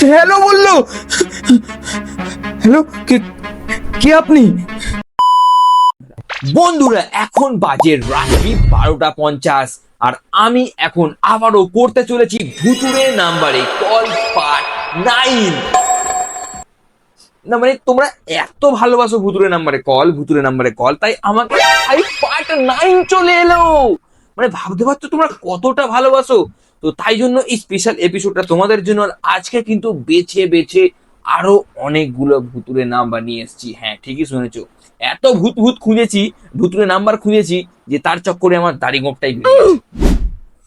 Hello বললো। Hello, কে আপনি? বন্ধুরা এখন বাজে রাত্রি 12:50 আর আমি এখন আবারও করতে চলেছি ভুতুরে নাম্বারে কল পার্ট 9। না মানে তোমরা এত ভালোবাসো ভুতুরে নাম্বারে কল, তাই আমাকে পার্ট 9 চলে এলো। মানে ভাবতে পারছো তোমরা কতটা ভালোবাসো। তো তাই জন্য এই স্পেশাল এপিসোডটা তোমাদের জন্য। আর আজকে কিন্তু বেছে বেছে আরো অনেকগুলো ভুতুরে নাম্বার নিয়ে এসেছি। হ্যাঁ ঠিকই শুনেছো, এত ভুতুরে নাম্বার খুঁজেছি যে তার চক্করে আমার দাড়ি গোঁপটাই বেরিয়ে গেছে।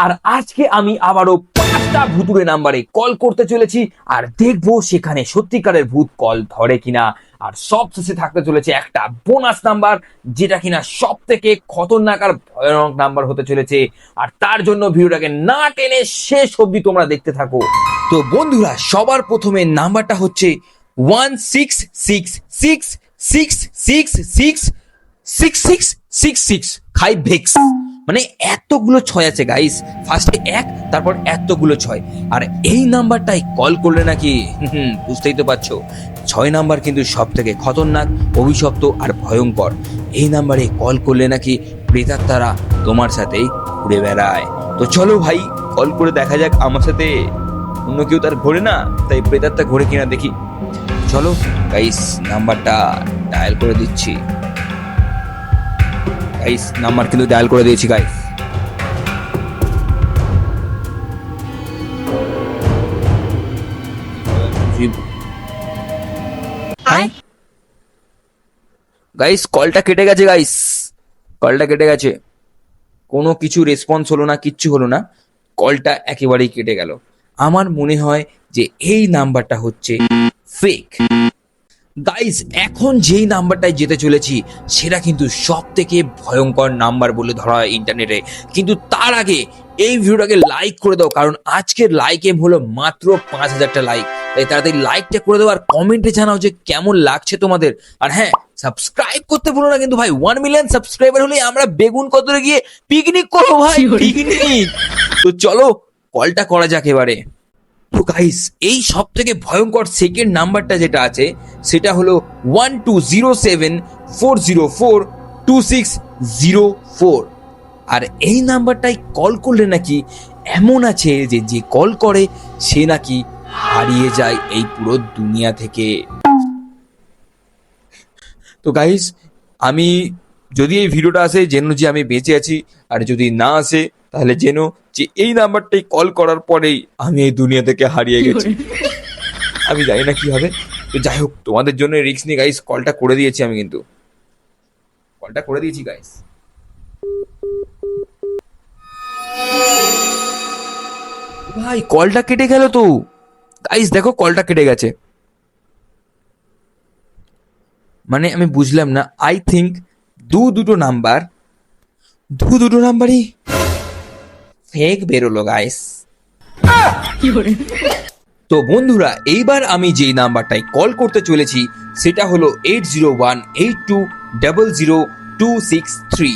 আর আজকে আমি আবারও 5টা ভুতুরে নাম্বারে কল করতে চলেছি আর দেখবো সেখানে সত্যিকারের ভূত কল ধরে কিনা। আর সব শেষে থাকতে চলেছে একটা বোনাস নাম্বার, যেটা কিনা সব থেকে খতরনাক আর ভয়ানক নাম্বার হতে চলেছে। আর তার জন্য ভিডিওটাকে না টেনে শেষ অবধি তোমরা দেখতে থাকো। তো বন্ধুরা সবার প্রথমে নাম্বারটা হচ্ছে 1666666666 খাই ভেক্স। মানে এতগুলো ছয় আছে গাইস, ফার্স্টে 1 তারপর এতগুলো ছয়। আর এই নাম্বারটাই কল করলে নাকি বুঝতেই তো পারছো, 6 নাম্বার কিন্তু সব থেকে খতরনাক, অভিশপ্ত আর ভয়ঙ্কর। এই নাম্বারে কল করলে নাকি প্রেতাত্মারা তোমার সাথেই ঘুরে বেড়ায়। তো চলো ভাই কল করে দেখা যাক, আমার সাথে অন্য কেউ তার ঘোরে না, তাই প্রেতাত্মা ঘোরে কিনা দেখি। চলো গাইস নাম্বারটা ডায়াল করে দিচ্ছি। গাইস নাম্বার কিন্তু ডায়াল করে দিয়েছি গাইস। গাইস কলটা কেটে গেছে, কোনো কিছু রেসপন্স হলো না, কিচ্ছু হলো না, কলটা একেবারেই কেটে গেল। আমার মনে হয় যে এই নাম্বারটা হচ্ছে ফেক। গাইস এখন যেই নাম্বারটায় যেতে চলেছি সেটা কিন্তু সব থেকে ভয়ঙ্কর নাম্বার বলে ধরা হয় ইন্টারনেটে। কিন্তু তার আগে এই ভিডিওটাকে লাইক করে দাও, কারণ আজকের লাইক এম হলো মাত্র 5000টা লাইক। তাই তাড়াতাড়ি লাইকটা করে দাও আর কমেন্টে জানাও যে কেমন লাগছে তোমাদের। আর হ্যাঁ সাবস্ক্রাইব করতে ভুলো না কিন্তু ভাই, 1 মিলিয়ন সাবস্ক্রাইবার হলে আমরা বেগুন কতরে গিয়ে পিকনিক করবো ভাই, পিকনিক। তো চলো কলটা করা যাক এবারে। তো গাইস এই সব থেকে ভয়ঙ্কর সেকেন্ড নাম্বারটা যেটা আছে সেটা হলো 120740426004। আর এই নাম্বারটাই কল করলে নাকি এমন আছে যে যে কল করে সে নাকি হারিয়ে যায় এই পুরো দুনিয়া থেকে। তো গাইস আমি যদি এই ভিডিওটা আসে জেনো যে আমি বেঁচে আছি, আর যদি না আসে তাহলে জেনো যে এই নাম্বারটাই কল করার পরেই আমি এই দুনিয়া থেকে হারিয়ে গেছি। আমি জানি না কি হবে, তো যাই হোক তোমাদের জন্য রিস্ক নিয়ে গাইস কলটা করে দিয়েছি, আমি কিন্তু কলটা করে দিয়েছি গাইস। ভাই কলটা কেটে গেল তো গাইস, দেখো কলটা কেটে গেছে। মানে আমি বুঝলাম না, আই থিঙ্ক দুটো নাম্বারই ফেক বেরোলো গাইস। তো বন্ধুরা এইবার আমি যেই নাম্বারটাই কল করতে চলেছি সেটা হলো 8018200263।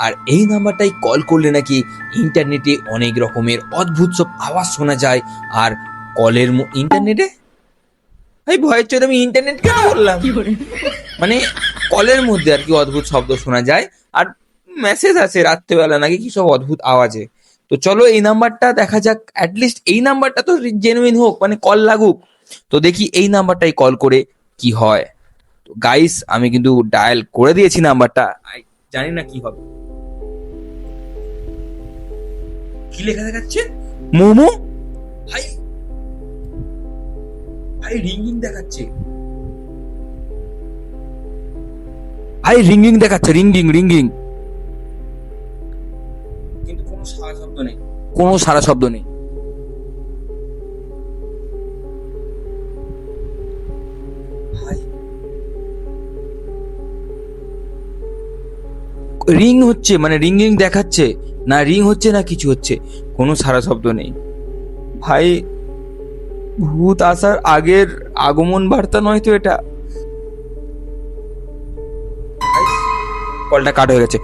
আর এই নাম্বারটাই কল করলে নাকি ইন্টারনেটে অনেক রকমের অদ্ভুত সব আওয়াজ শোনা যায়। আর কলের ইন্টারনেটে এই ভয়ের চোখে আমি ইন্টারনেট কেন বললাম, মানে কলের মধ্যে আর কি অদ্ভুত শব্দ শোনা যায় আর মেসেজ আছে রাত্রেবেলা নাকি কি সব অদ্ভুত আওয়াজে। তো চলো এই নাম্বারটা দেখা যাক, অ্যাটলিস্ট এই নাম্বারটা তো জেনুইন হোক, মানে কল লাগুক। তো দেখি এই নাম্বারটাই কল করে কি হয়। তো গাইস আমি কিন্তু ডায়াল করে দিয়েছি নাম্বারটা, জানি না কি হবে। কি লেখা দেখাচ্ছে? মোমো। ভাই ভাই রিংগিং দেখাচ্ছে, ভাই রিংগিং দেখাচ্ছে, রিংগিং কিন্তু কোনো সারা শব্দ নেই। ভাই রিং হচ্ছে, মানে রিংগিং দেখাচ্ছে, না রিং হচ্ছে না কিছু হচ্ছে, কোনো সারা শব্দ নেই। ভাই ভূত আসার আগের আগমন বার্তা নয় তো এটা। কলটা কাট হয়ে গেছে।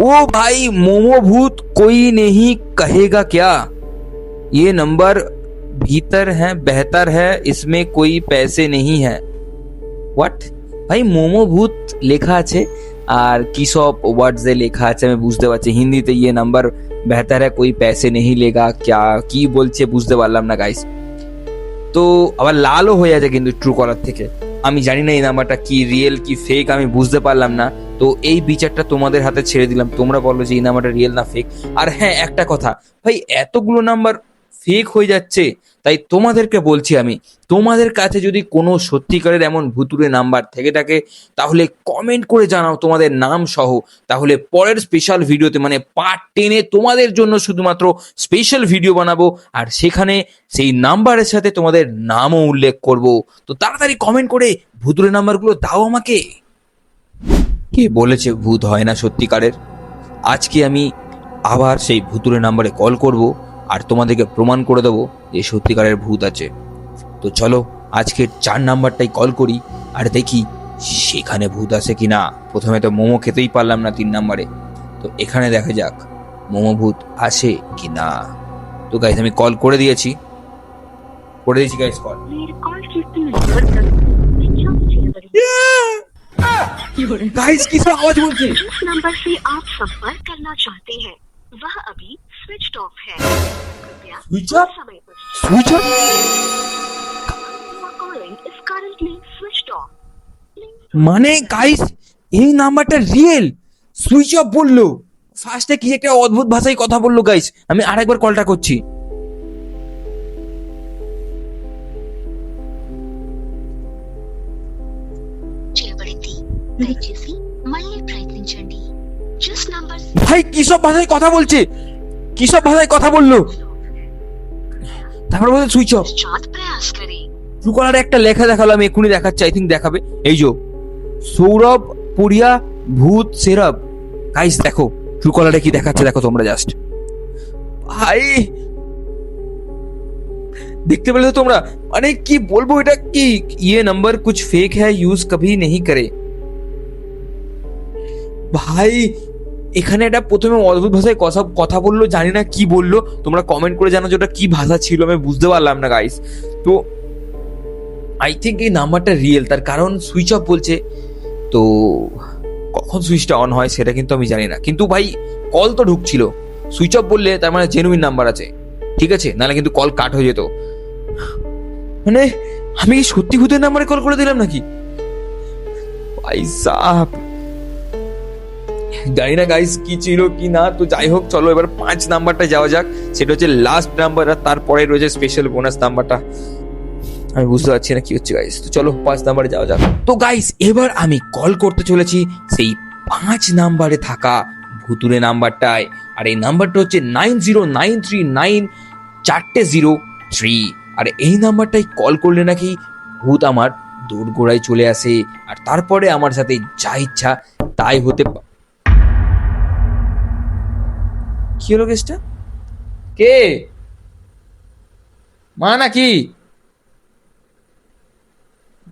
ও ভাই মোমো ভূত कोई नहीं कहेगा क्या, ये नंबर भीतर है बेहतर है इसमें कोई पैसे नहीं है হোয়াট ভাই মোমো ভূত লেখা আছে আর কি সব ওয়ার্ডসে লেখা আছে আমি বুঝতে পারছি হিন্দিতে ইয়ে নাম্বার বেহতার হ্যায় কোই पैसे नहीं लेगा क्या কি বলছে বুঝতে পারলাম না গাইস তো আবার লালও হয়ে আছে কিন্তু ট্রু কলার থেকে আমি জানি না এই নাম্বারটা কি রিয়েল কি ফেক আমি বুঝতে পারলাম না তো এই বিচারটা তোমাদের হাতে ছেড়ে দিলাম তোমরা বলো যে এই নাম্বারটা রিয়েল না ফেক আর হ্যাঁ একটা কথা ভাই এতগুলো নাম্বার ফেক হয়ে যাচ্ছে তাই তোমাদেরকে বলছি আমি তোমাদের কাছে যদি কোনো সত্যিকারের এমন ভুতুড়ে নাম্বার থেকে থাকে তাহলে কমেন্ট করে জানাও তোমাদের নাম সহ তাহলে পরের স্পেশাল ভিডিওতে মানে পার্ট 10-এ তোমাদের জন্য শুধুমাত্র স্পেশাল ভিডিও বানাবো আর সেখানে সেই নাম্বারের সাথে তোমাদের নামও উল্লেখ করব তো তাড়াতাড়ি কমেন্ট করে ভুতুড়ে নাম্বারগুলো দাও আমাকে কে বলেছে ভূত হয় না সত্যিকারের আজকে আমি আবার সেই ভুতুড়ে নাম্বারে কল করব আর তোমাদেরকে প্রমাণ করে দেবো যে সত্যিকারের ভূত আছে তো চলো আজকের 4 নাম্বারটাই কল করি আর দেখি সেখানে ভূত আছে কিনা প্রথমে তো মোমো খেতেই পারলাম না 3 নাম্বারে তো এখানে দেখা যাক মোমো ভূত আসে কিনা তো গাইস আমি কল করে দিয়েছি গাইস কল गाइस किसका आवाज बोलते जिस नंबर से आप संपर्क करना चाहते हैं वह अभी स्विच ऑफ है कृपया स्विच कुछ ऑफ समय पश्चात switch off calling is currently switched off মানে গাইস এই নাম্বারটা রিয়েল সুইচ অফ বললো ফার্স্টে কি একটা অদ্ভুত ভাষায় কথা বললো গাইস আমি আরেকবার কলটা করছি చేయబడింది దయచేసి మళ్ళీ ప్రయత్నించండి जिस नंबर से ভাই কি সব ভাষায় কথা বলছে কি সব ভাষায় কথা বললো তারপর বলছে সুইচ অফ पश्चात प्रयास करें ট্রুকলারে একটা লেখা দেখালো আমি এক্ষুনি দেখাচ্ছি আই থিঙ্ক দেখাবে এই যে সৌরভ পুরিয়া ভূত সেরব গাইস দেখো ট্রুকলারে কি দেখাচ্ছে দেখো তোমরা জাস্ট ভাই देखते পেলে তো তোমরা মানে কি বলবো এটা কি ये नंबर कुछ फेक है यूज कभी नहीं करे ভাই এখানে এটা প্রথমে অদ্ভুত ভাষায় কথা বললো জানি না কি বললো তোমরা কমেন্ট করে জানো যে ওটা কি ভাষা ছিল আমি বুঝতে পারলাম না গাইস তো আই থিঙ্ক এই নাম্বারটা রিয়েল তার কারণ সুইচ অফ বলছে তো কখন সুইচটা অন হয় সেটা কিন্তু আমি জানি না কিন্তু ভাই কল তো ঢুকছিল সুইচ অফ বললে তার মানে জেনুইন নাম্বার আছে ঠিক আছে নাহলে কিন্তু কল কাট হয়ে যেত মানে আমি কি সত্যি ভূতের নাম্বারে কল করে দিলাম নাকি ভাই সাহ জানি না গাইস কি ছিল কি না তো যাই হোক চলো এবার 5 নাম্বারটা যাওয়া যাক সেটা হচ্ছে লাস্ট নাম্বার আর তারপরে রয়েছে স্পেশাল বোনাস নাম্বারটা আমি বুঝতে পারছি না কি হচ্ছে গাইস তো চলো 5 নাম্বারে যাওয়া যাক তো গাইস এবার আমি কল করতে চলেছি সেই 5 নাম্বারে থাকা ভুতুরে নাম্বারটায় আর এই নাম্বারটা হচ্ছে 90939 আর এই নাম্বারটাই কল করলে নাকি ভূত আমার দোরগোড়ায় চলে আসে আর তারপরে আমার সাথে যা ইচ্ছা তাই হতে কি হলো কেসটা কে মা নাকি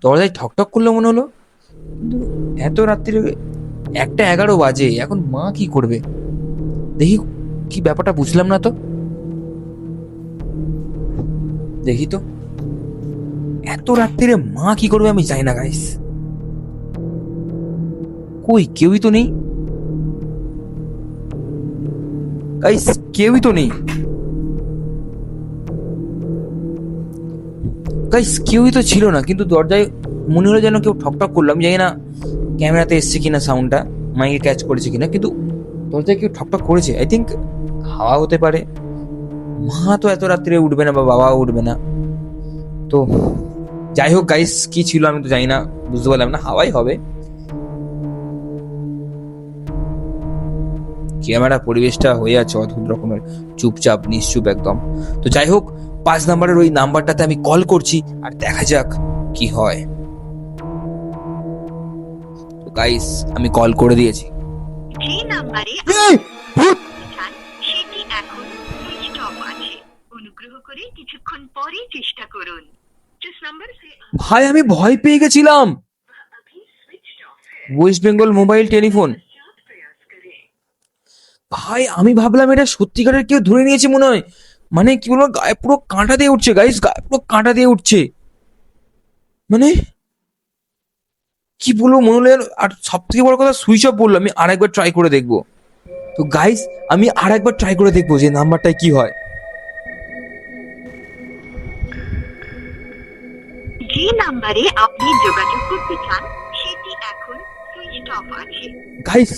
দরজায় ঠকঠক করলো মনে হলো কিন্তু এত রাত্রিরে 1:11 বাজে এখন মা কি করবে দেখি কি ব্যাপারটা বুঝলাম না তো দেখি তো এত রাত্রিরে মা কি করবে আমি জানি না গাইস কই কেউই তো নেই গাইস কেউই তো নেই গাইস কেউই তো ছিল না কিন্তু দরজায় মনে হলো যেন কেউ ঠকঠক করলো আমি জানি না ক্যামেরাতে এসছে কিনা সাউন্ডটা মাইকে ক্যাচ করেছে কিনা কিন্তু দরজায় কেউ ঠকঠক করেছে আই থিঙ্ক হাওয়া হতে পারে মা তো এত রাত্রে উঠবে না বা বাবাও উঠবে না তো যাই হোক গাইস কি ছিল আমি তো জানি না বুঝতে পারলাম না হাওয়াই হবে ক্যামেরা পরিবেশটা হয়ে আছে অদ্ভুত রকমের চুপচাপ নিশ্চুপ একদম তো যাই হোক 5 নাম্বারের ওই নাম্বারটাতে আমি কল করছি আর দেখা যাক কি হয় তো গাইস আমি কল করে দিয়েছি যে নাম্বারে সেটি এখন সুইচ অফ আছে অনুগ্রহ করে কিছুক্ষণ পরে চেষ্টা করুন जिस नंबर से ভাই আমি ভয় পেয়ে গেছিলাম अभी स्विच ऑफ है ওয়েস্ট বেঙ্গল মোবাইল টেলিফোন प्रयास करें ভাই আমি ভাবলাম এটা সত্যিকারের কেউ ধরে নিয়েছে মনে হয় মানে কি বলবো, গায়ে পুরো কাঁটা দিয়ে উঠছে গাইস, গায়ে পুরো কাঁটা দিয়ে উঠছে। মানে কি বলবো, মনে হলো আর সব থেকে বড় কথা সুইচ অফ বললো। আমি আরেকবার ট্রাই করে দেখবো। তো গাইস আমি আরেকবার ট্রাই করে দেখবো যে নাম্বারটায় কি হয়। যে নাম্বারে আপনি যোগাযোগ করতে চান সেটি এখন সুইচ অফ আছে। গাইস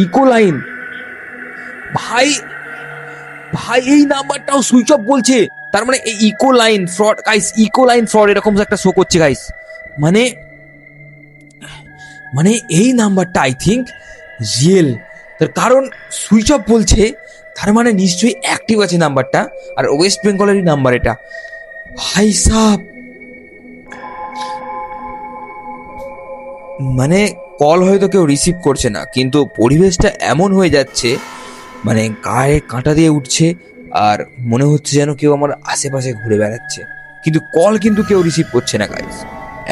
ইকো লাইন, ভাই ভাই এই নাম্বারটাও সুইচ অফ বলছে। তার মানে এই echo line fraud guys, echo line fraud এরকম একটা শো করছে গাইস। মানে মানে এই নাম্বারটা আই থিঙ্ক রিয়েল, তার কারণ সুইচ অফ বলছে, তার মানে নিশ্চয়ই অ্যাক্টিভ আছে নাম্বারটা, আর ওয়েস্ট বেঙ্গলেরই নাম্বার এটা। ভাই সাব, মানে কল হয়তো কেউ রিসিভ করছে না, কিন্তু পরিবেশটা এমন হয়ে যাচ্ছে, মানে গায়ে কাঁটা দিয়ে উঠছে, আর মনে হচ্ছে যেন কেউ আমার আশেপাশে ঘুরে বেড়াচ্ছে, কিন্তু কল কিন্তু কেউ রিসিভ করছে না গাইস।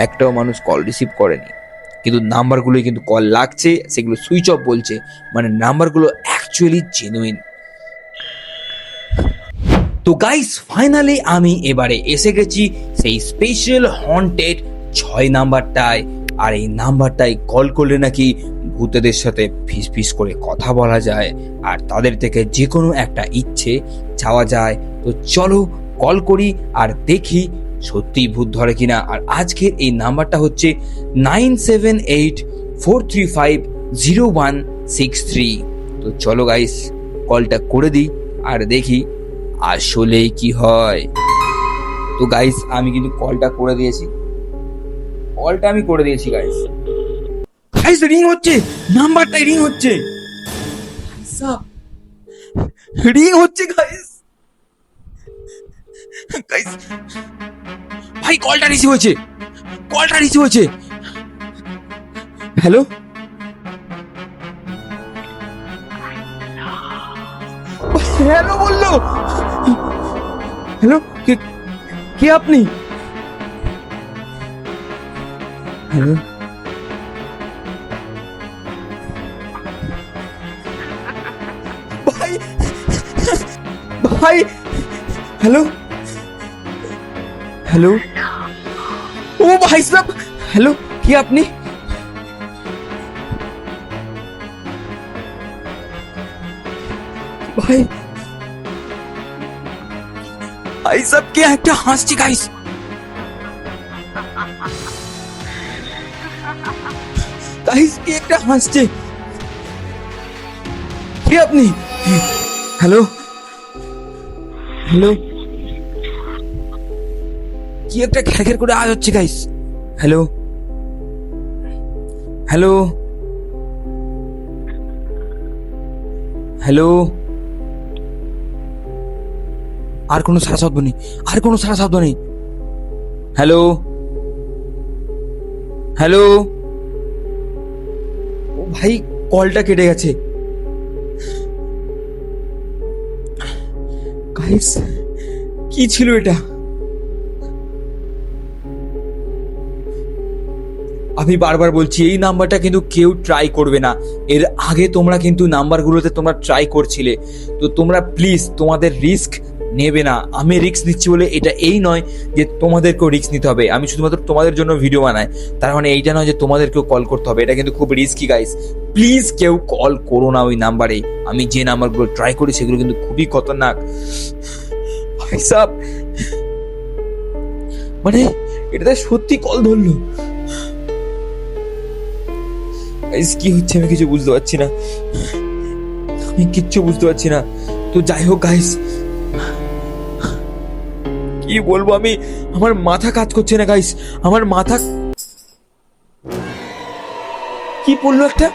একটাও মানুষ কল রিসিভ করেনি, কিন্তু নাম্বারগুলোই কিন্তু কল লাগছে, সেগুলো সুইচ অফ বলছে, মানে নাম্বারগুলো অ্যাকচুয়ালি জেনুইন। তো গাইস ফাইনালি আমি এবারে এসে গেছি সেই স্পেশাল হন্টেড 6 নাম্বারটায়। আর এই নাম্বারটায় কল করলে নাকি ভূতেদের সাথে ফিস ফিস করে কথা বলা যায়, আর তাদের থেকে যে কোনো একটা ইচ্ছে চাওয়া যায়। তো চলো কল করি আর দেখি সত্যি ভূত ধরে কিনা। আর আজকের এই নাম্বারটা হচ্ছে 9784350163। তো চলো গাইস কলটা করে দিই আর দেখি আসলেই কি হয়। তো গাইস আমি কিন্তু কলটা করে দিয়েছি, কলটা আমি করে দিয়েছি গাইস। গাইস রিং হচ্ছে, নাম্বারটাই রিং হচ্ছে, রিং হচ্ছে গাইস। গাইস ভাই কলটা রিসিভ হয়েছে, কলটা রিসিভ হয়েছে। হ্যালো হ্যালো বললো, হ্যালো কে কে আপনি? হ্যালো ভাই ভাই হ্যালো হ্যালো ও ভাই সাহেব, হ্যালো কে আপনি? ভাই ভাই সাহেব কে একটা হাসছে গাইস, গাইস কে একটা হাসছে, কে আপনি? হ্যালো হ্যালো কি একটা ঘ্যার করে আওয়াজ হচ্ছে গাইস। হ্যালো হ্যালো হ্যালো আর কোনো সারা শব্দ নেই, আর কোনো সারা শব্দ নেই। হ্যালো হ্যালো ও ভাই কলটা কেটে গেছে গাইস, কি ছিল এটা? আমি বারবার বলছি এই নাম্বারটা কিন্তু কেউ ট্রাই করবে না। এর আগে তোমরা কিন্তু নাম্বারগুলোতে তোমরা ট্রাই করছিলে, তো তোমরা প্লিজ তোমাদের রিস্ক নেবে না। আমি রিস্ক নিচ্ছি বলে এটা এই নয় যে তোমাদেরকেও রিস্ক নিতে হবে। আমি শুধুমাত্র তোমাদের জন্য ভিডিও বানাই, তার মানে এইটা নয় যে তোমাদেরকেও কল করতে হবে। এটা কিন্তু খুব রিস্কি গাইস, প্লিজ কেউ কল করো না ওই নাম্বারে। আমি যে নাম্বারগুলো ট্রাই করি সেগুলো কিন্তু খুবই খতরনাক ভাই সাব। মানে এটাতে সত্যি কল ধরলো গাইস, কি হচ্ছে আমি কিছু বুঝতে পারছি না, আমি কিচ্ছু বুঝতে পারছি না। তো যাই হোক গাইস, কি বলবো আমি, আমার মাথা কাজ করছে না গাইস, আমার মাথা কি পড়লো একটা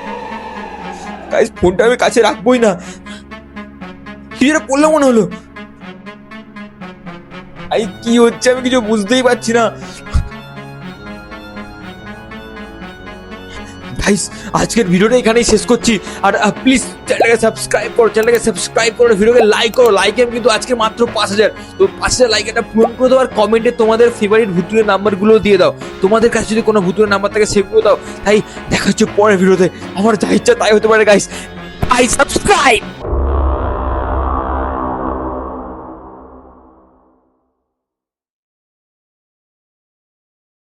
গাইস, ফোনটা আমি কাছে রাখবোই না, কি যেটা পড়লো মনে হলো। আই কি হচ্ছে আমি কিছু বুঝতেই পারছি না গাইস। আজকের ভিডিওটা এখানেই শেষ করছি। আর প্লিজ চ্যানেলটাকে সাবস্ক্রাইব করো, ভিডিওকে লাইক করো। লাইকে আমি কিন্তু আজকে মাত্র 5000, তো 5000 লাইক একটা পূরণ করে দাও। আর কমেন্টে তোমাদের ফেভারিট ভুতুরের নাম্বারগুলো দিয়ে দাও। তোমাদের কাছে যদি কোনো ভুতুরের নাম্বার থাকে সেগুলো দাও। তাই দেখা হচ্ছে পরের ভিডিওতে। আমার যা ইচ্ছা তাই হতে পারে গাইস। সাবস্ক্রাইব।